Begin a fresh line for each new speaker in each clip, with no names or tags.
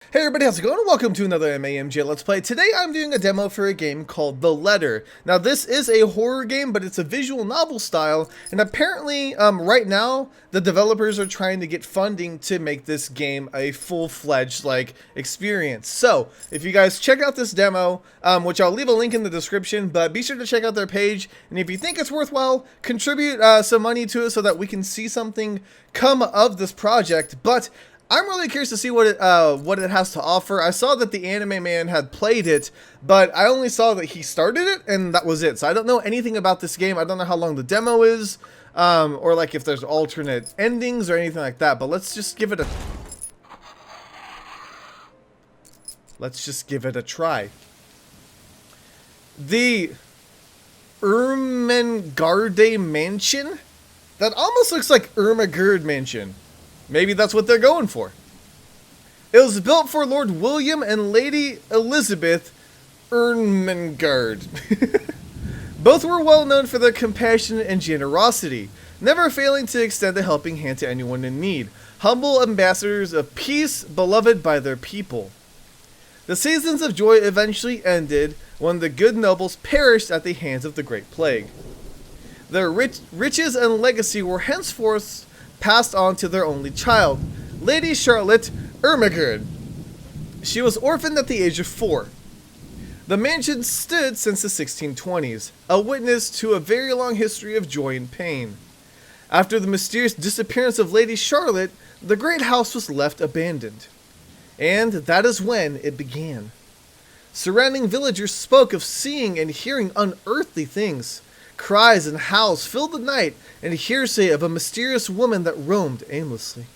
Hey everybody, how's it going? Welcome to another MAMJ Let's Play. Today I'm doing a demo for a game called The Letter. Now this is a horror game, but it's a visual novel style, and apparently right now the developers are trying to get funding to make this game a full-fledged experience. So if you guys check out this demo, which I'll leave a link in the description, but be sure to check out their page, and if you think it's worthwhile, contribute some money to it so that we can see something come of this project. But I'm really curious to see what it has to offer. I saw that the anime man had played it, but I only saw that he started it, and that was it. So I don't know anything about this game. I don't know how long the demo is, or like if there's alternate endings or anything like that. But let's just give it a try. The Ermengarde Mansion? That almost looks like Ermengarde Mansion. Maybe that's what they're going for. It was built for Lord William and Lady Elizabeth Ermengarde. Both were well known for their compassion and generosity, never failing to extend a helping hand to anyone in need. Humble ambassadors of peace, beloved by their people. The seasons of joy eventually ended when the good nobles perished at the hands of the Great Plague. Their riches and legacy were henceforth passed on to their only child, Lady Charlotte Ermengarde. She was orphaned at the age of 4. The mansion stood since the 1620s, a witness to a very long history of joy and pain. After the mysterious disappearance of Lady Charlotte, the great house was left abandoned. And that is when it began. Surrounding villagers spoke of seeing and hearing unearthly things. Cries and howls filled the night, and hearsay of a mysterious woman that roamed aimlessly.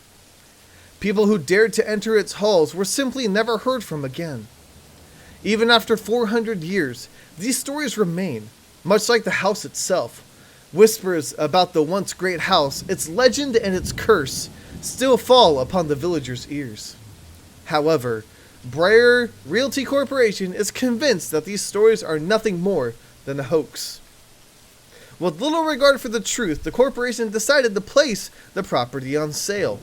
People who dared to enter its halls were simply never heard from again. Even after 400 years, these stories remain, much like the house itself. Whispers about the once great house, its legend and its curse, still fall upon the villagers' ears. However, Breyer Realty Corporation is convinced that these stories are nothing more than a hoax. With little regard for the truth, the corporation decided to place the property on sale.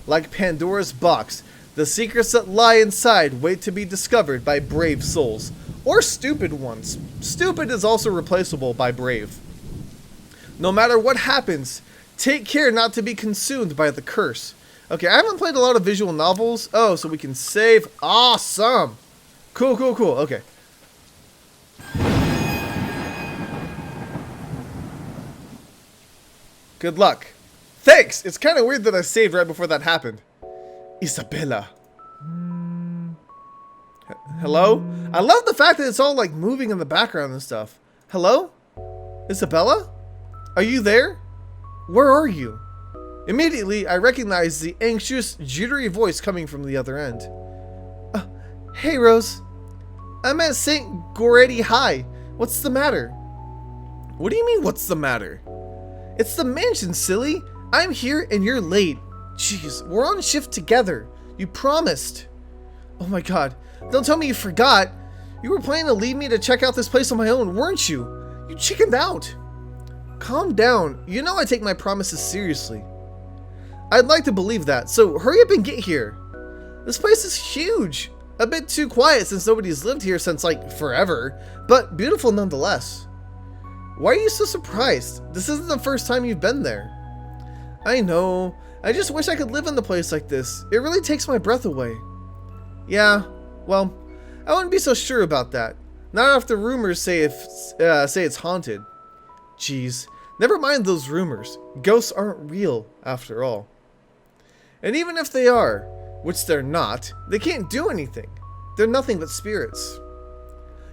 Like Pandora's box, the secrets that lie inside wait to be discovered by brave souls, or stupid ones. Stupid is also replaceable by brave. No matter what happens, take care not to be consumed by the curse. Okay, I haven't played a lot of visual novels. Oh, so we can save. Awesome! Cool. Okay. Good luck. Thanks! It's kind of weird that I saved right before that happened. Isabella. Hello? I love the fact that it's all like moving in the background and stuff. Hello? Isabella? Are you there? Where are you? Immediately, I recognize the anxious, jittery voice coming from the other end. Hey, Rose. I'm at St. Goretti High. What's the matter? What do you mean, what's the matter? It's the mansion, silly. I'm here and you're late. Jeez, we're on shift together. You promised. Oh my god. Don't tell me you forgot. You were planning to leave me to check out this place on my own, weren't you? You chickened out. Calm down. You know I take my promises seriously. I'd like to believe that, so hurry up and get here. This place is huge. A bit too quiet since nobody's lived here since forever, but beautiful nonetheless. Why are you so surprised? This isn't the first time you've been there. I know. I just wish I could live in a place like this. It really takes my breath away. Yeah, well, I wouldn't be so sure about that. Not after rumors say it's haunted. Jeez, never mind those rumors. Ghosts aren't real, after all. And even if they are, which they're not, they can't do anything. They're nothing but spirits.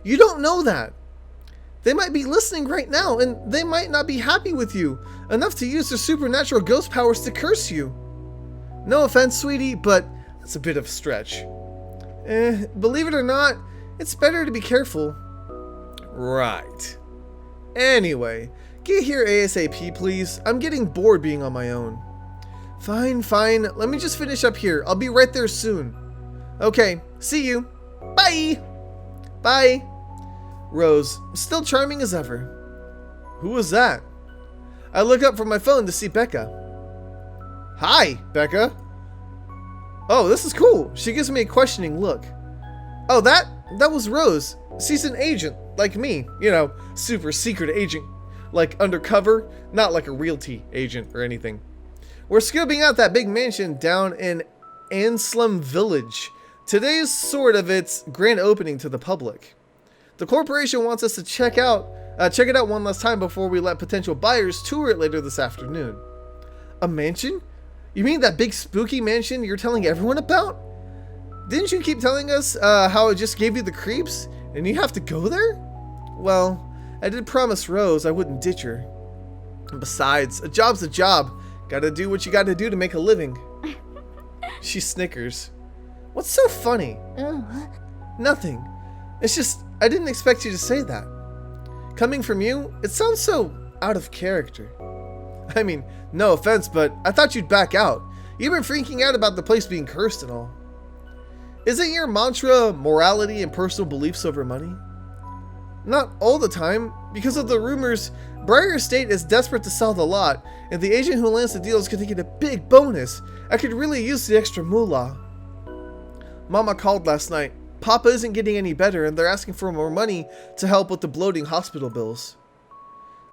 You don't know that. They might be listening right now, and they might not be happy with you enough to use their supernatural ghost powers to curse you. No offense, sweetie, but that's a bit of a stretch. Believe it or not, it's better to be careful. Right. Anyway, get here ASAP, please. I'm getting bored being on my own. Fine. Let me just finish up here. I'll be right there soon. Okay, see you. Bye! Bye. Rose, still charming as ever. Who was that? I look up from my phone to see Becca. Hi, Becca. Oh, this is cool. She gives me a questioning look. Oh, that was Rose. She's an agent, like me. You know, super secret agent. Like undercover, not like a realty agent or anything. We're scoping out that big mansion down in Anslem Village. Today's sort of its grand opening to the public. The corporation wants us to check it out one last time before we let potential buyers tour it later this afternoon. A mansion? You mean that big spooky mansion you're telling everyone about? Didn't you keep telling us how it just gave you the creeps and you have to go there? Well, I did promise Rose I wouldn't ditch her. And besides, a job's a job. Gotta do what you gotta do to make a living. She snickers. What's so funny? Nothing. It's just, I didn't expect you to say that. Coming from you, it sounds so out of character. I mean, no offense, but I thought you'd back out. You've been freaking out about the place being cursed and all. Isn't your mantra morality and personal beliefs over money? Not all the time. Because of the rumors, Briar Estate is desperate to sell the lot, and the agent who lands the deal is going to get a big bonus. I could really use the extra moolah. Mama called last night. Papa isn't getting any better, and they're asking for more money to help with the bloating hospital bills.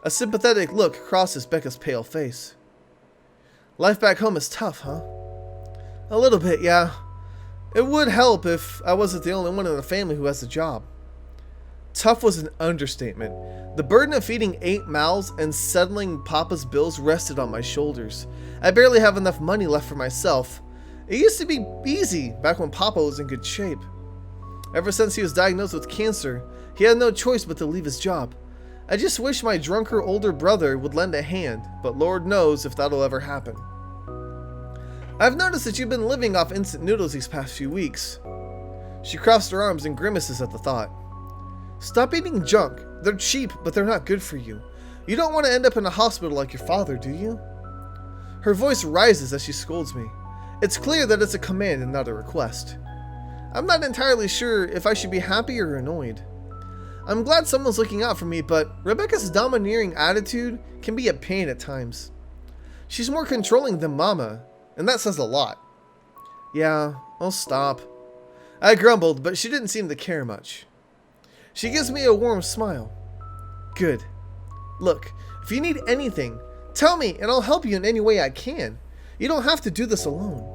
A sympathetic look crosses Becca's pale face. Life back home is tough, huh? A little bit, yeah. It would help if I wasn't the only one in the family who has a job. Tough was an understatement. The burden of feeding 8 mouths and settling Papa's bills rested on my shoulders. I barely have enough money left for myself. It used to be easy back when Papa was in good shape. Ever since he was diagnosed with cancer, he had no choice but to leave his job. I just wish my drunker older brother would lend a hand, but Lord knows if that'll ever happen. I've noticed that you've been living off instant noodles these past few weeks. She crossed her arms and grimaces at the thought. Stop eating junk. They're cheap, but they're not good for you. You don't want to end up in a hospital like your father, do you? Her voice rises as she scolds me. It's clear that it's a command and not a request. I'm not entirely sure if I should be happy or annoyed. I'm glad someone's looking out for me, but Rebecca's domineering attitude can be a pain at times. She's more controlling than Mama, and that says a lot. Yeah, I'll stop. I grumbled, but she didn't seem to care much. She gives me a warm smile. Good. Look, if you need anything, tell me and I'll help you in any way I can. You don't have to do this alone.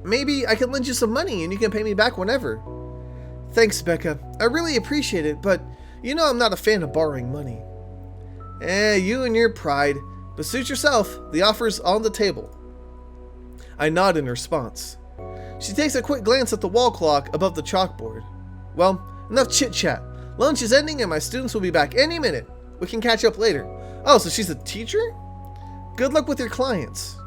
Maybe I can lend you some money and you can pay me back whenever. Thanks, Becca. I really appreciate it, but you know I'm not a fan of borrowing money. You and your pride. But suit yourself, the offer's on the table. I nod in response. She takes a quick glance at the wall clock above the chalkboard. Well, enough chit-chat. Lunch is ending and my students will be back any minute. We can catch up later. Oh, so she's a teacher? Good luck with your clients.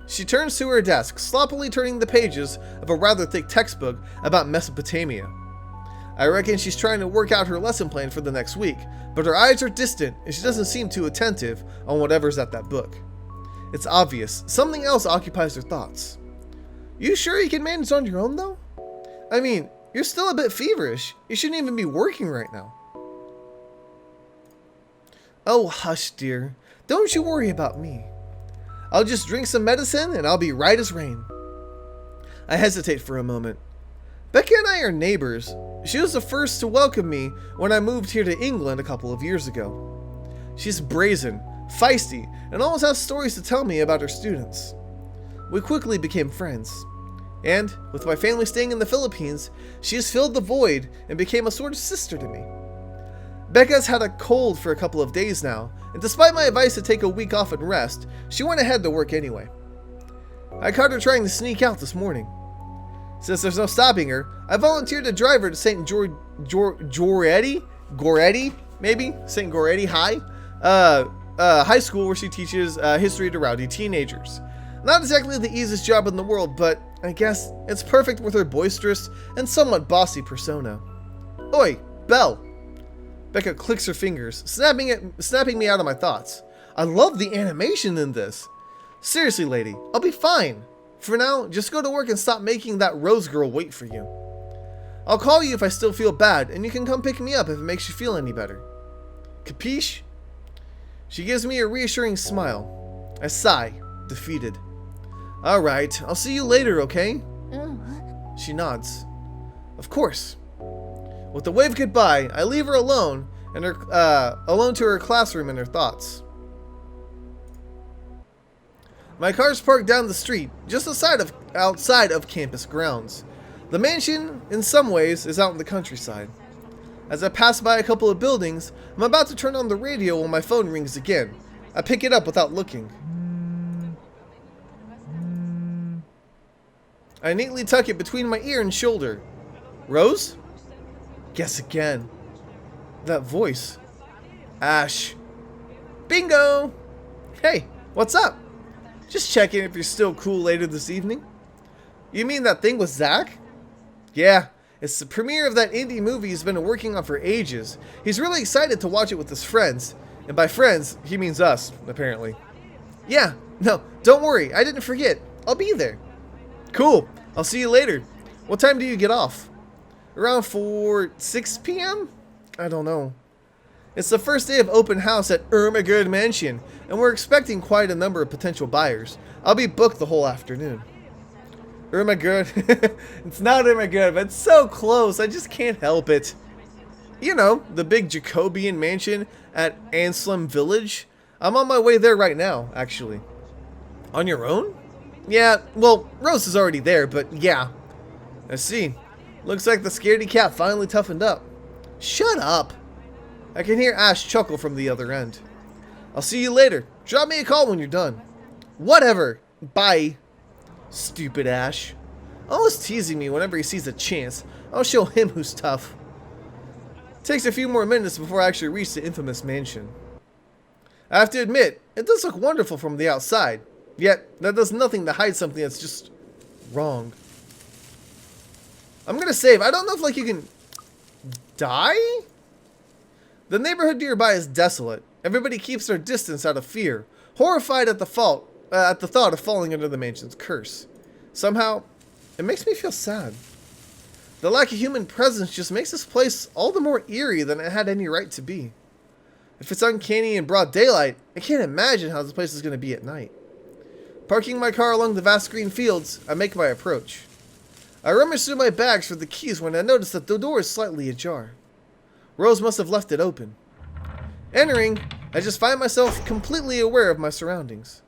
She turns to her desk, sloppily turning the pages of a rather thick textbook about Mesopotamia. I reckon she's trying to work out her lesson plan for the next week, but her eyes are distant and she doesn't seem too attentive on whatever's at that book. It's obvious, something else occupies her thoughts. You sure you can manage on your own though? I mean, you're still a bit feverish. You shouldn't even be working right now. Oh, hush, dear. Don't you worry about me. I'll just drink some medicine and I'll be right as rain. I hesitate for a moment. Becca and I are neighbors. She was the first to welcome me when I moved here to England a couple of years ago. She's brazen, feisty, and always has stories to tell me about her students. We quickly became friends. And, with my family staying in the Philippines, she has filled the void and became a sort of sister to me. Becca's had a cold for a couple of days now, and despite my advice to take a week off and rest, she went ahead to work anyway. I caught her trying to sneak out this morning. Since there's no stopping her, I volunteered to drive her to St. Goretti, maybe? St. Goretti High? High school where she teaches history to rowdy teenagers. Not exactly the easiest job in the world, but I guess it's perfect with her boisterous and somewhat bossy persona. Oi, Belle! Becca clicks her fingers, snapping me out of my thoughts. I love the animation in this. Seriously, lady, I'll be fine. For now, just go to work and stop making that Rose girl wait for you. I'll call you if I still feel bad, and you can come pick me up if it makes you feel any better. Capiche? She gives me a reassuring smile. I sigh, defeated. Alright, I'll see you later, okay?
Ugh.
She nods. Of course. With a wave goodbye, I leave her alone and alone to her classroom and her thoughts. My car's parked down the street, just outside of campus grounds. The mansion, in some ways, is out in the countryside. As I pass by a couple of buildings, I'm about to turn on the radio when my phone rings again. I pick it up without looking. I neatly tuck it between my ear and shoulder. Rose? Guess again. That voice. Ash. Bingo! Hey, what's up? Just checking if you're still cool later this evening. You mean that thing with Zach? Yeah, it's the premiere of that indie movie he's been working on for ages. He's really excited to watch it with his friends. And by friends, he means us, apparently. Yeah, no, don't worry, I didn't forget. I'll be there. Cool, I'll see you later. What time do you get off? Around 6 p.m.? I don't know. It's the first day of open house at Ermagerd Mansion, and we're expecting quite a number of potential buyers. I'll be booked the whole afternoon. Ermagerd. It's not Ermagerd, but it's so close, I just can't help it. You know, the big Jacobean mansion at Anselm Village. I'm on my way there right now, actually. On your own? Yeah, well, Rose is already there, but yeah. I see. Looks like the scaredy cat finally toughened up. Shut up. I can hear Ash chuckle from the other end. I'll see you later. Drop me a call when you're done. Whatever. Bye. Stupid Ash. Always teasing me whenever he sees a chance. I'll show him who's tough. Takes a few more minutes before I actually reach the infamous mansion. I have to admit, it does look wonderful from the outside. Yet, that does nothing to hide something that's just wrong. I'm gonna save. I don't know if like you can die? The neighborhood nearby is desolate. Everybody keeps their distance out of fear, horrified at the thought of falling under the mansion's curse. Somehow, it makes me feel sad. The lack of human presence just makes this place all the more eerie than it had any right to be. If it's uncanny in broad daylight, I can't imagine how this place is going to be at night. Parking my car along the vast green fields, I make my approach. I rummage through my bags for the keys when I notice that the door is slightly ajar. Rose must have left it open. Entering, I just find myself completely aware of my surroundings.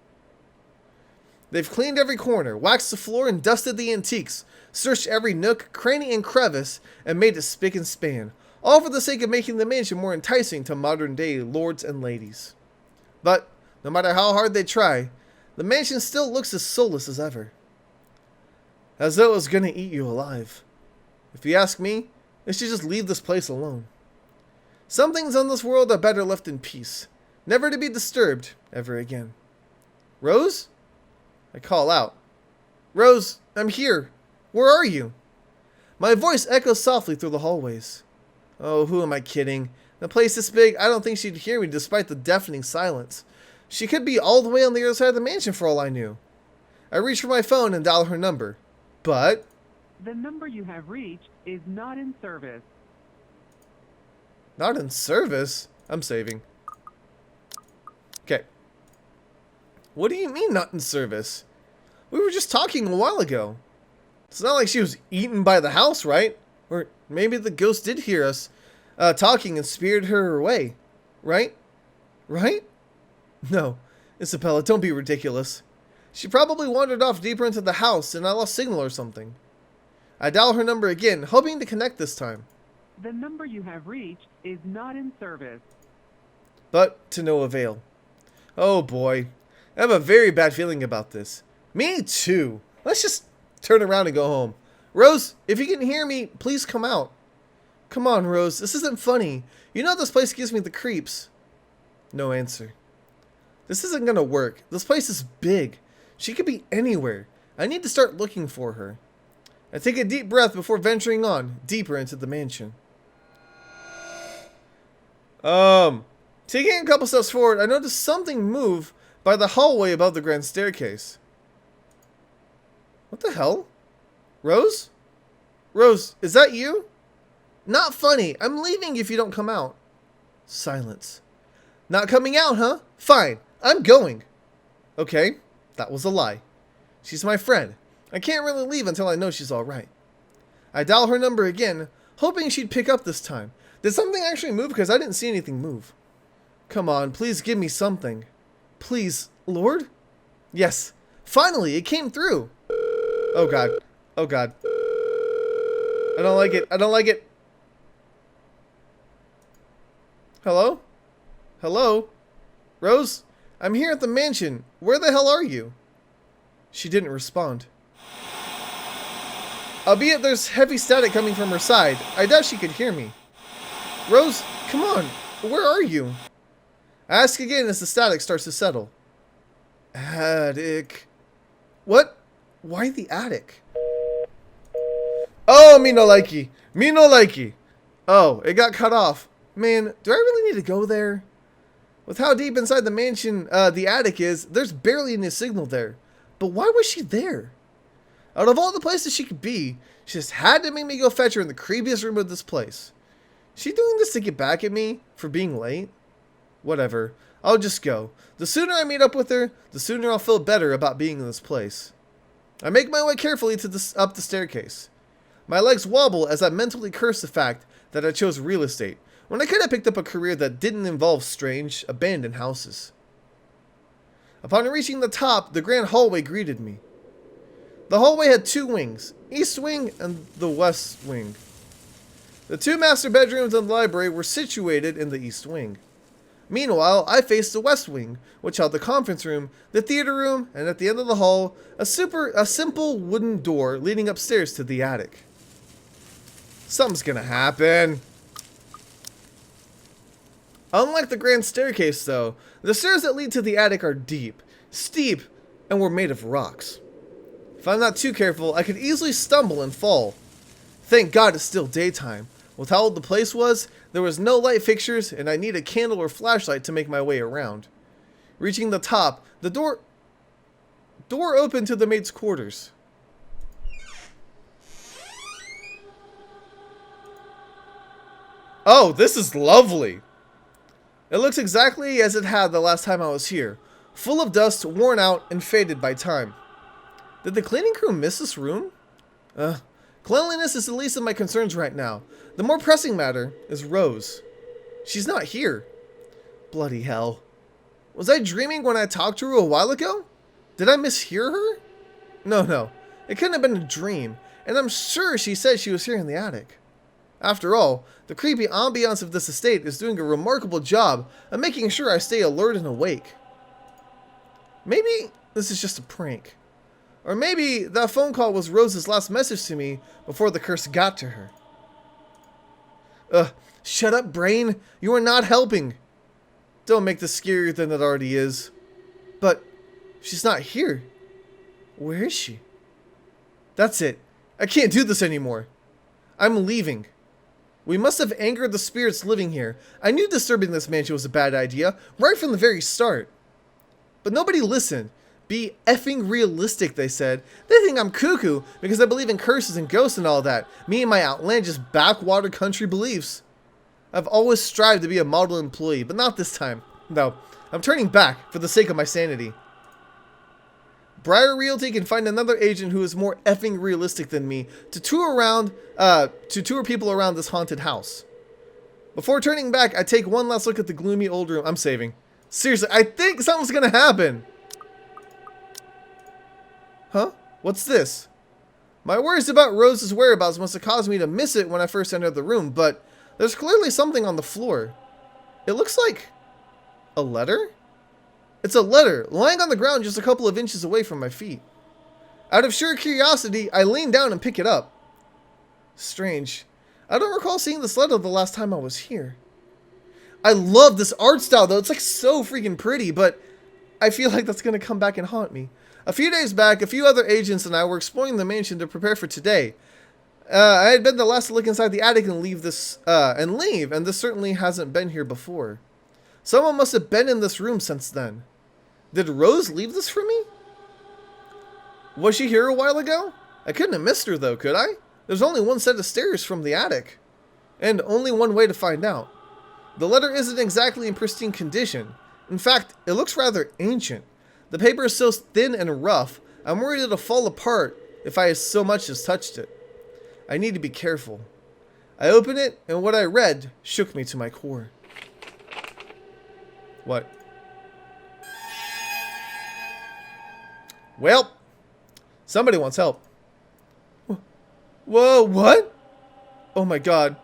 They've cleaned every corner, waxed the floor, and dusted the antiques, searched every nook, cranny, and crevice, and made it spick and span, all for the sake of making the mansion more enticing to modern-day lords and ladies. But, no matter how hard they try, the mansion still looks as soulless as ever. As though it was gonna eat you alive. If you ask me, they should just leave this place alone. Some things on this world are better left in peace, never to be disturbed ever again. Rose? I call out. Rose, I'm here. Where are you? My voice echoes softly through the hallways. Oh, who am I kidding? The place is big, I don't think she'd hear me despite the deafening silence. She could be all the way on the other side of the mansion for all I knew. I reach for my phone and dial her number. But...
The number you have reached is not in service.
Not in service? I'm saving. Okay. What do you mean not in service? We were just talking a while ago. It's not like she was eaten by the house, right? Or maybe the ghost did hear us talking and spirited her away. Right? Right? No. Isabella, don't be ridiculous. She probably wandered off deeper into the house and I lost signal or something. I dial her number again, hoping to connect this time.
The number you have reached is not in service.
But to no avail. Oh boy. I have a very bad feeling about this. Me too. Let's just turn around and go home. Rose, if you can hear me, please come out. Come on, Rose. This isn't funny. You know this place gives me the creeps. No answer. This isn't gonna work. This place is big. She could be anywhere. I need to start looking for her. I take a deep breath before venturing on, deeper into the mansion. Taking a couple steps forward, I notice something move by the hallway above the grand staircase. What the hell? Rose? Rose, is that you? Not funny. I'm leaving if you don't come out. Silence. Not coming out, huh? Fine. I'm going. Okay, that was a lie. She's my friend. I can't really leave until I know she's alright. I dial her number again, hoping she'd pick up this time. Did something actually move? Because I didn't see anything move. Come on, please give me something. Please, Lord? Yes. Finally, it came through. Oh god. Oh god. I don't like it. I don't like it. Hello? Hello? Rose? I'm here at the mansion. Where the hell are you? She didn't respond. Albeit there's heavy static coming from her side, I doubt she could hear me. Rose, come on. Where are you? I ask again as the static starts to settle. Attic. What? Why the attic? Oh, me no likey. Me no likey. Oh, it got cut off. Man, do I really need to go there? With how deep inside the mansion the attic is, there's barely any signal there. But why was she there? Out of all the places she could be, she just had to make me go fetch her in the creepiest room of this place. She doing this to get back at me for being late? Whatever. I'll just go. The sooner I meet up with her, the sooner I'll feel better about being in this place. I make my way carefully to up the staircase. My legs wobble as I mentally curse the fact that I chose real estate, when I could have picked up a career that didn't involve strange, abandoned houses. Upon reaching the top, the grand hallway greeted me. The hallway had two wings, east wing and the west wing. The two master bedrooms and the library were situated in the east wing. Meanwhile, I faced the west wing, which held the conference room, the theater room, and at the end of the hall, a simple wooden door leading upstairs to the attic. Something's gonna happen. Unlike the grand staircase, though, the stairs that lead to the attic are deep, steep, and were made of rocks. If I'm not too careful, I could easily stumble and fall. Thank God it's still daytime. With how old the place was, there was no light fixtures, and I need a candle or flashlight to make my way around. Reaching the top, the door opened to the maid's quarters. Oh, this is lovely. It looks exactly as it had the last time I was here, full of dust, worn out, and faded by time. Did the cleaning crew miss this room? Cleanliness is the least of my concerns right now. The more pressing matter is Rose. She's not here. Bloody hell. Was I dreaming when I talked to her a while ago? Did I mishear her? No. It couldn't have been a dream, and I'm sure she said she was here in the attic. After all, the creepy ambiance of this estate is doing a remarkable job of making sure I stay alert and awake. Maybe this is just a prank. Or maybe that phone call was Rose's last message to me before the curse got to her. Shut up, brain. You are not helping. Don't make this scarier than it already is. But she's not here. Where is she? That's it. I can't do this anymore. I'm leaving. We must have angered the spirits living here. I knew disturbing this mansion was a bad idea, right from the very start. But nobody listened. Be effing realistic, they said. They think I'm cuckoo because I believe in curses and ghosts and all that. Me and my outlandish backwater country beliefs. I've always strived to be a model employee, but not this time. No, I'm turning back for the sake of my sanity. Briar Realty can find another agent who is more effing realistic than me to tour people around this haunted house. Before turning back, I take one last look at the gloomy old room. I'm saving. Seriously, I think something's gonna happen. Huh? What's this? My worries about Rose's whereabouts must have caused me to miss it when I first entered the room, but there's clearly something on the floor. It looks like a letter? It's a letter lying on the ground just a couple of inches away from my feet. Out of sheer curiosity, I lean down and pick it up. Strange. I don't recall seeing this letter the last time I was here. I love this art style though. It's like so freaking pretty, but I feel like that's going to come back and haunt me. A few days back, a few other agents and I were exploring the mansion to prepare for today. I had been the last to look inside the attic and leave, and this certainly hasn't been here before. Someone must have been in this room since then. Did Rose leave this for me? Was she here a while ago? I couldn't have missed her though, could I? There's only one set of stairs from the attic. And only one way to find out. The letter isn't exactly in pristine condition. In fact, it looks rather ancient. The paper is so thin and rough I'm worried it'll fall apart if I so much as touched it. I need to be careful. I opened it, and what I read shook me to my core. What? Well, somebody wants help. Whoa, what? Oh my god.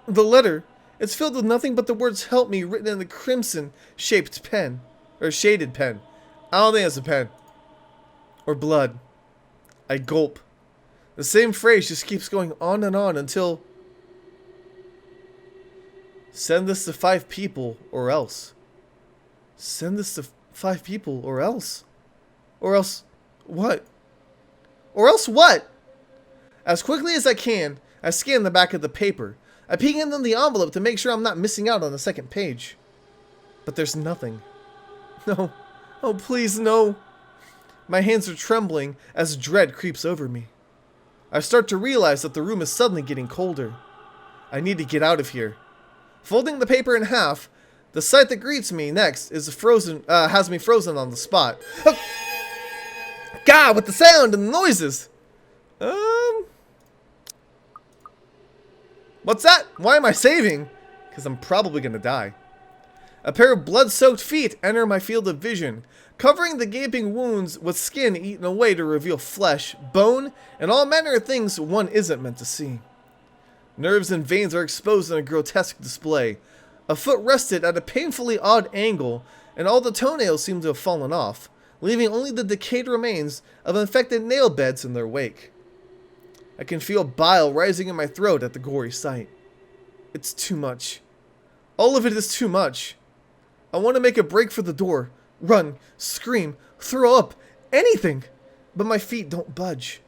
The letter. It's filled with nothing but the words "help me" written in a crimson-shaped pen. Or shaded pen. I don't think it's a pen. Or blood. I gulp. The same phrase just keeps going on and on until... Send this to 5 people or else. Send this to 5 people or else. Or else what? Or else what? As quickly as I can, I scan the back of the paper. I peek into the envelope to make sure I'm not missing out on the second page. But there's nothing. No. Oh, please, no. My hands are trembling as dread creeps over me. I start to realize that the room is suddenly getting colder. I need to get out of here. Folding the paper in half, the sight that greets me next is has me frozen on the spot. Oh! God, with the sound and the noises! What's that? Why am I saving? Because I'm probably gonna die. A pair of blood-soaked feet enter my field of vision, covering the gaping wounds with skin eaten away to reveal flesh, bone, and all manner of things one isn't meant to see. Nerves and veins are exposed in a grotesque display. A foot rested at a painfully odd angle, and all the toenails seem to have fallen off, leaving only the decayed remains of infected nail beds in their wake. I can feel bile rising in my throat at the gory sight. It's too much. All of it is too much. I want to make a break for the door, run, scream, throw up, anything, but my feet don't budge.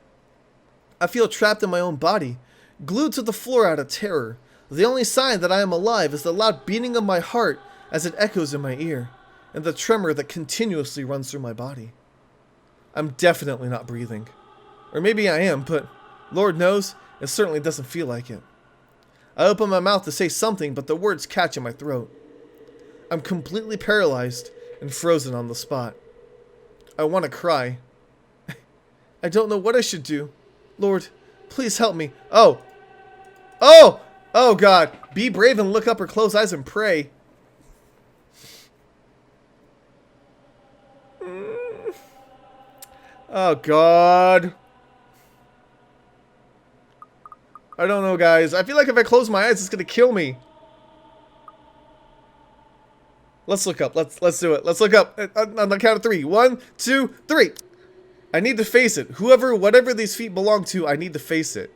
I feel trapped in my own body, glued to the floor out of terror. The only sign that I am alive is the loud beating of my heart as it echoes in my ear, and the tremor that continuously runs through my body. I'm definitely not breathing. Or maybe I am, but Lord knows, it certainly doesn't feel like it. I open my mouth to say something, but the words catch in my throat. I'm completely paralyzed and frozen on the spot. I want to cry. I don't know what I should do. Lord, please help me. Oh! Oh God! Be brave and look up or close eyes and pray. Oh God. I don't know, guys. I feel like if I close my eyes, it's gonna kill me. Let's look up. Let's do it. Let's look up on the count of 3. 1, 2, 3. I need to face it. Whatever these feet belong to, I need to face it.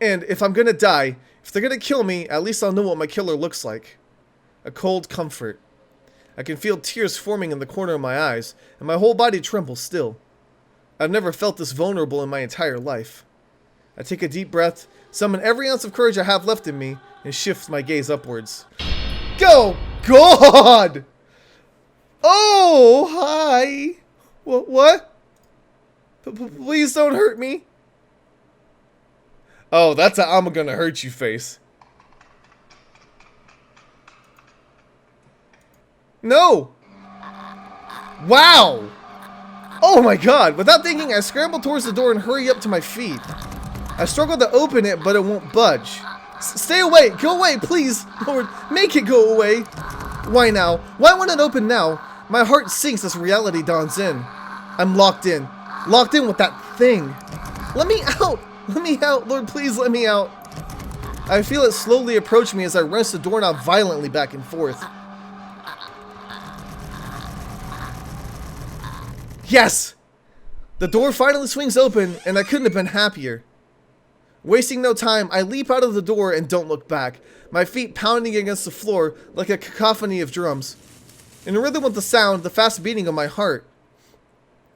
And if I'm gonna die, if they're gonna kill me, at least I'll know what my killer looks like. A cold comfort. I can feel tears forming in the corner of my eyes, and my whole body trembles still. I've never felt this vulnerable in my entire life. I take a deep breath, summon every ounce of courage I have left in me, and shift my gaze upwards. Go! God! Oh, hi! What? Please don't hurt me. Oh, that's a "I'm gonna hurt you" face. No! Wow! Oh my God! Without thinking, I scramble towards the door and hurry up to my feet. I struggle to open it, but it won't budge. Stay away! Go away, please! Lord, make it go away! Why now? Why won't it open now? My heart sinks as reality dawns in. I'm locked in. Locked in with that thing. Let me out! Let me out! Lord, please let me out! I feel it slowly approach me as I wrench the doorknob violently back and forth. Yes! The door finally swings open, and I couldn't have been happier. Wasting no time, I leap out of the door and don't look back, my feet pounding against the floor like a cacophony of drums. In rhythm with the sound, the fast beating of my heart.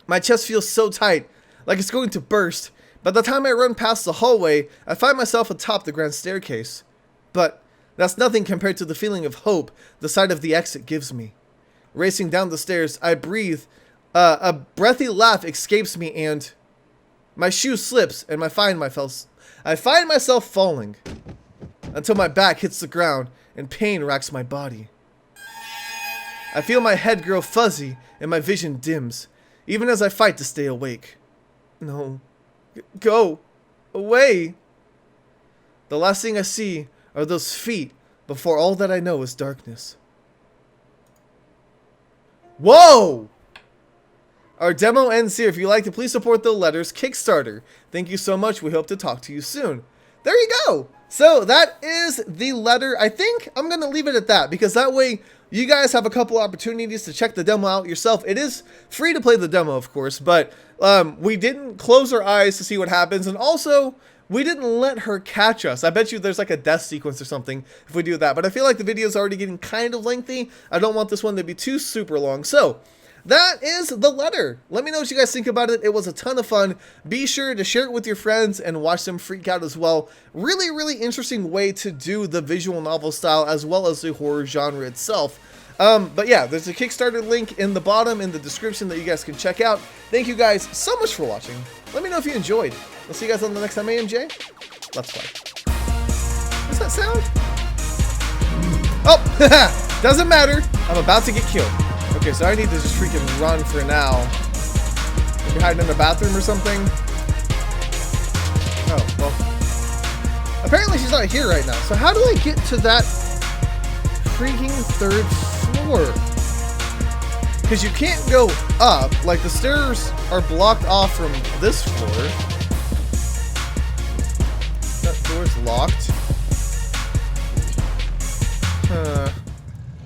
My chest feels so tight, like it's going to burst. By the time I run past the hallway, I find myself atop the grand staircase. But that's nothing compared to the feeling of hope the sight of the exit gives me. Racing down the stairs, I breathe. A breathy laugh escapes me and my shoe slips and I find myself falling until my back hits the ground and pain racks my body. I feel my head grow fuzzy and my vision dims. even as I fight to stay awake. No. Go. Away. The last thing I see are those feet before all that I know is darkness. Whoa! Our demo ends here. If you like it, please support the Letters Kickstarter. Thank you so much. We hope to talk to you soon. There you go. So that is the letter. I think I'm going to leave it at that because that way you guys have a couple opportunities to check the demo out yourself. It is free to play the demo, of course, but we didn't close our eyes to see what happens. And also, we didn't let her catch us. I bet you there's like a death sequence or something if we do that. But I feel like the video is already getting kind of lengthy. I don't want this one to be too super long. So that is the letter. Let me know what you guys think about it. It was a ton of fun. Be sure to share it with your friends and watch them freak out as well. Really, really interesting way to do the visual novel style as well as the horror genre itself. But yeah, there's a Kickstarter link in the bottom in the description that you guys can check out. Thank you guys so much for watching. Let me know if you enjoyed. I'll see you guys on the next time, AMJ. Let's play. What's that sound? Oh, doesn't matter. I'm about to get killed. Okay, so I need to just freaking run for now. Maybe hiding in the bathroom or something. Oh, well. Apparently she's not here right now. So how do I get to that freaking third floor? Because you can't go up. Like, the stairs are blocked off from this floor. That door's locked.